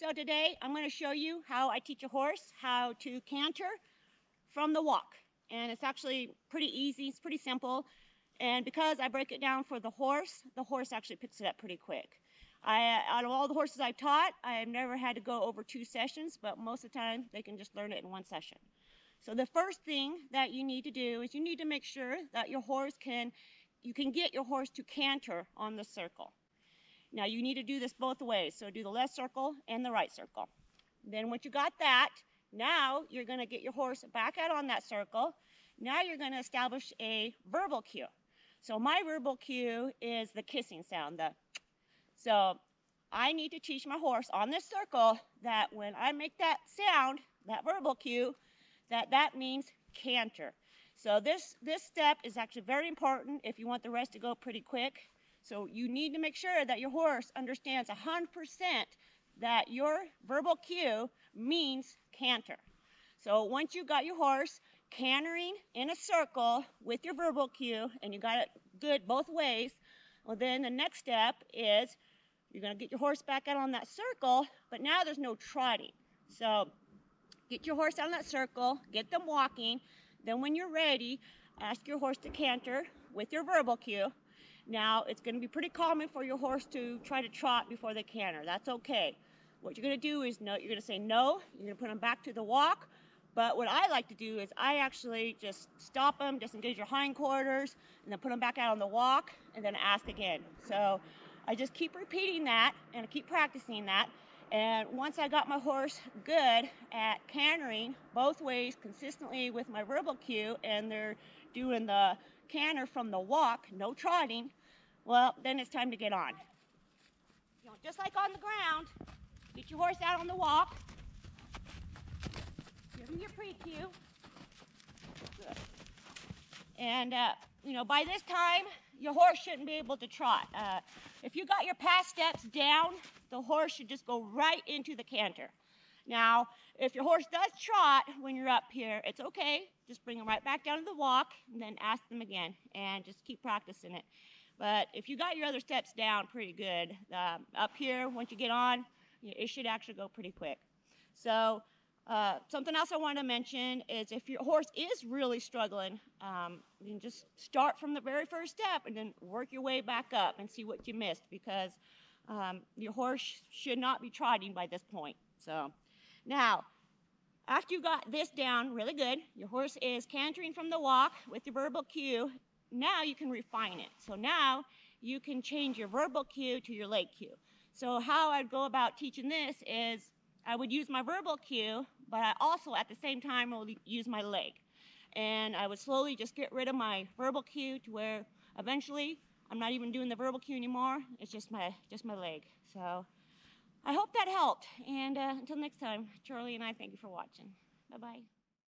So today I'm going to show you how I teach a horse how to canter from the walk. And it's actually pretty easy, it's pretty simple. And because I break it down for the horse actually picks it up pretty quick. Out of all the horses I've taught, I've never had to go over 2 sessions, but most of the time they can just learn it in 1 session. So the first thing that you need to do is you need to make sure that you can get your horse to canter on the circle. Now you need to do this both ways, so do the left circle and the right circle. Then once you got that, now you're going to get your horse back out on that circle. Now you're going to establish a verbal cue. So my verbal cue is the kissing sound. So I need to teach my horse on this circle that when I make that sound, that verbal cue, that means canter. So this step is actually very important if you want the rest to go pretty quick. So you need to make sure that your horse understands 100% that your verbal cue means canter. So once you got your horse cantering in a circle with your verbal cue, and you got it good both ways, well then the next step is you're going to get your horse back out on that circle, but now there's no trotting. So get your horse out on that circle, get them walking, then when you're ready, ask your horse to canter with your verbal cue. Now, it's going to be pretty common for your horse to try to trot before they canter. That's okay. What you're going to do is you're going to say no, you're going to put them back to the walk. But what I like to do is I actually just stop them, disengage your hindquarters, and then put them back out on the walk, and then ask again. So I just keep repeating that, and I keep practicing that. And once I got my horse good at cantering both ways consistently with my verbal cue, and they're doing the canter from the walk, no trotting, well, then it's time to get on. Just like on the ground, get your horse out on the walk, give him your pre-cue. Good. And, by this time, your horse shouldn't be able to trot. If you got your pass steps down, the horse should just go right into the canter. Now, if your horse does trot when you're up here, it's okay. Just bring them right back down to the walk and then ask them again and just keep practicing it. But if you got your other steps down pretty good, up here, once you get on, it should actually go pretty quick. So something else I wanted to mention is if your horse is really struggling, you can just start from the very first step and then work your way back up and see what you missed, because your horse should not be trotting by this point. So now, after you got this down really good, your horse is cantering from the walk with your verbal cue. Now you can refine it. So now you can change your verbal cue to your leg cue. So how I'd go about teaching this is I would use my verbal cue, but I also at the same time will use my leg. And I would slowly just get rid of my verbal cue to where eventually I'm not even doing the verbal cue anymore. It's just my leg. So I hope that helped. And until next time, Charlie and I thank you for watching. Bye-bye.